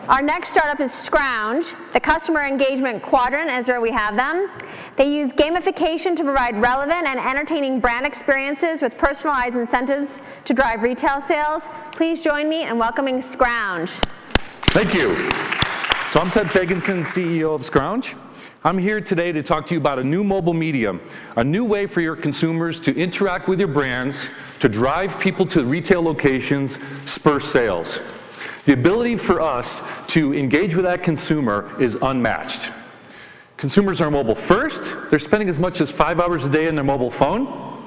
Our next startup is Skrownge. The customer engagement quadrant is where we have them. They use gamification to provide relevant and entertaining brand experiences with personalized incentives to drive retail sales. Please join me in welcoming Skrownge. Thank you. So I'm Ted Fagenson, CEO of Skrownge. I'm here today to talk to you about a new mobile medium, a new way for your consumers to interact with your brands, to drive people to retail locations, spur sales. The ability for us to engage with that consumer is unmatched. Consumers are mobile first. They're spending as much as 5 hours a day on their mobile phone.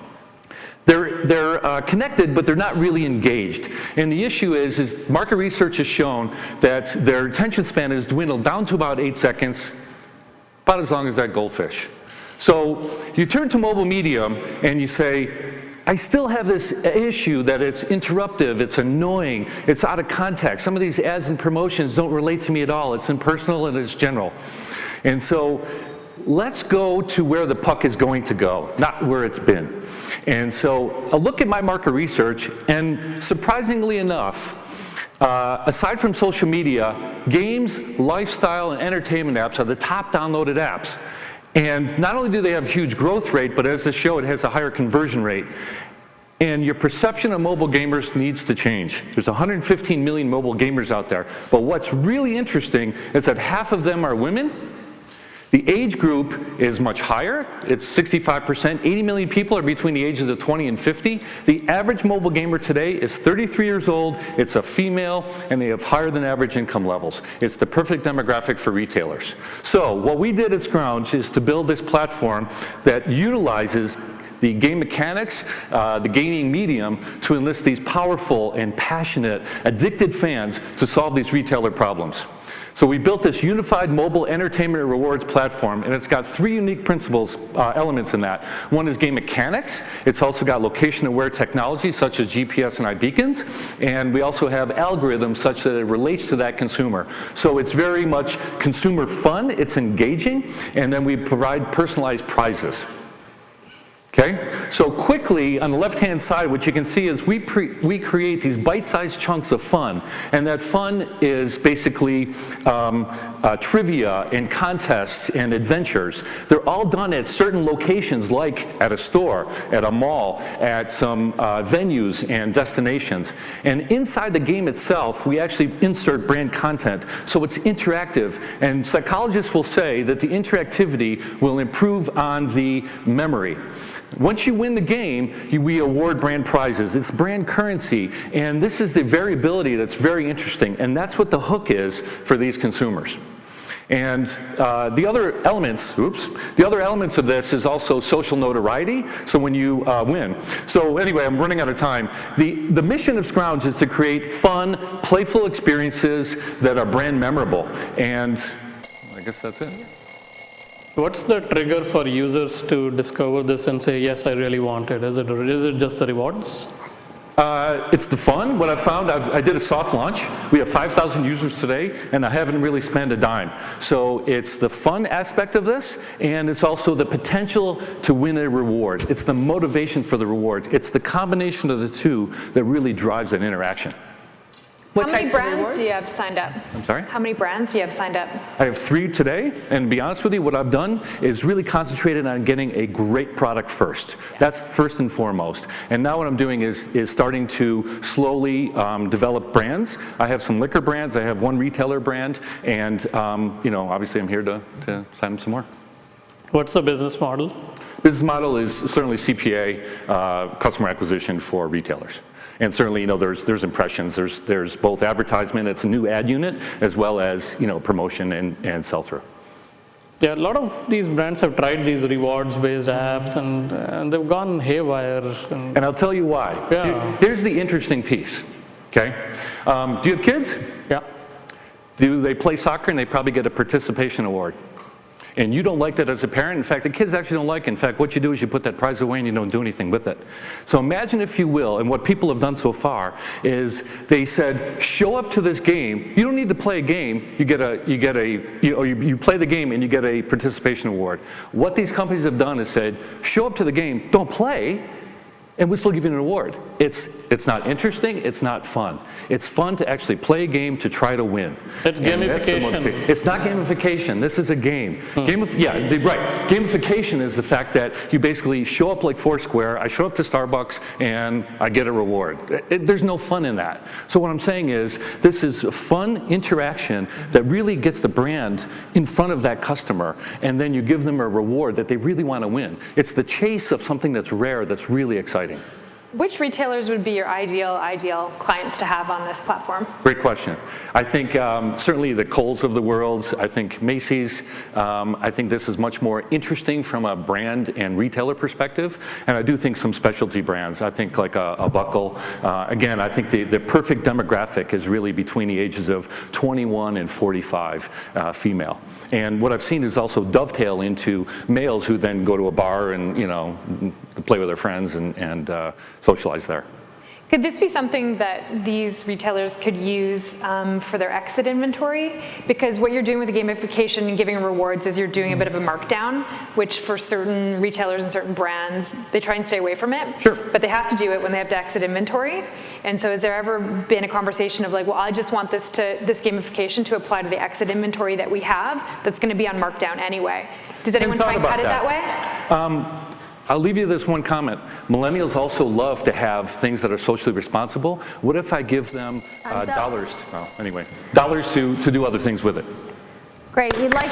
They're connected, but they're not really engaged. And the issue is market research has shown that their attention span has dwindled down to about 8 seconds, about as long as that goldfish. So you turn to mobile media and you say, I still have this issue that it's interruptive, it's annoying, it's out of context. Some of these ads and promotions don't relate to me at all. It's impersonal and it's general. And so let's go to where the puck is going to go, not where it's been. And so a look at my market research, and surprisingly enough, aside from social media, games, lifestyle, and entertainment apps are the top downloaded apps. And not only do they have a huge growth rate, but as the show, it has a higher conversion rate. And your perception of mobile gamers needs to change. There's 115 million mobile gamers out there. But what's really interesting is that half of them are women. The age group is much higher. It's 65%. 80 million people are between the ages of 20 and 50. The average mobile gamer today is 33 years old. It's a female, and they have higher than average income levels. It's the perfect demographic for retailers. So what we did at Skrownge is to build this platform that utilizes the game mechanics, the gaming medium, to enlist these powerful and passionate, addicted fans to solve these retailer problems. So we built this unified mobile entertainment and rewards platform, and it's got 3 unique principles, elements in that. One is game mechanics. It's also got location-aware technology, such as GPS and iBeacons, and we also have algorithms such that it relates to that consumer. So it's very much consumer fun, it's engaging, and then we provide personalized prizes. Okay, so quickly on the left-hand side, what you can see is we create these bite-sized chunks of fun, and that fun is basically trivia and contests and adventures. They're all done at certain locations, like at a store, at a mall, at some venues and destinations. And inside the game itself, we actually insert brand content, so it's interactive. And psychologists will say that the interactivity will improve on the memory. Once you win the game, we award brand prizes. It's brand currency, and this is the variability that's very interesting, and that's what the hook is for these consumers. And the other elements of this is also social notoriety, so when you win. So anyway, I'm running out of time. The mission of Skrownge is to create fun, playful experiences that are brand memorable, and I guess that's it. What's the trigger for users to discover this and say, yes, I really want it? Is it just the rewards? It's the fun. What I've found, I did a soft launch. We have 5,000 users today, and I haven't really spent a dime. So it's the fun aspect of this, and it's also the potential to win a reward. It's the motivation for the rewards. It's the combination of the two that really drives that interaction. How many brands do you have signed up? I'm sorry? How many brands do you have signed up? I have 3 today, and to be honest with you, what I've done is really concentrated on getting a great product first. Yeah. That's first and foremost. And now what I'm doing is starting to slowly develop brands. I have some liquor brands, I have 1 retailer brand, and obviously I'm here to sign up some more. What's the business model? Business model is certainly CPA, customer acquisition for retailers. And certainly, there's impressions. There's both advertisement. It's a new ad unit, as well as promotion and sell-through. Yeah, a lot of these brands have tried these rewards-based apps, and they've gone haywire. And I'll tell you why. Yeah. Here's the interesting piece. Okay, do you have kids? Yeah. Do they play soccer and they probably get a participation award? And you don't like that as a parent. In fact, the kids actually don't like it. In fact, what you do is you put that prize away and you don't do anything with it. So imagine, if you will, and what people have done so far is they said, show up to this game. You don't need to play a game. You play the game and you get a participation award. What these companies have done is said, show up to the game, don't play, and we'll still give you an award. It's not interesting, it's not fun. It's fun to actually play a game to try to win. It's And that's the gamification. It's not gamification, this is a game. Right. Gamification is the fact that you basically show up like Foursquare, I show up to Starbucks and I get a reward. There's no fun in that. So what I'm saying is, this is a fun interaction that really gets the brand in front of that customer, and then you give them a reward that they really want to win. It's the chase of something that's rare that's really exciting. Which retailers would be your ideal clients to have on this platform? Great question. I think certainly the Kohl's of the world, I think Macy's, I think this is much more interesting from a brand and retailer perspective, and I do think some specialty brands, I think like a Buckle. Again, I think the perfect demographic is really between the ages of 21 and 45 female. And what I've seen is also dovetail into males who then go to a bar and, you know, play with their friends and socialize there. Could this be something that these retailers could use for their exit inventory? Because what you're doing with the gamification and giving rewards is you're doing a bit of a markdown, which for certain retailers and certain brands, they try and stay away from it. Sure. But they have to do it when they have to exit inventory. And so has there ever been a conversation of like, well, I just want this gamification to apply to the exit inventory that we have that's going to be on markdown anyway? Does anyone try and cut it that way? I'll leave you this one comment. Millennials also love to have things that are socially responsible. What if I give them dollars to do other things with it? Great. You'd like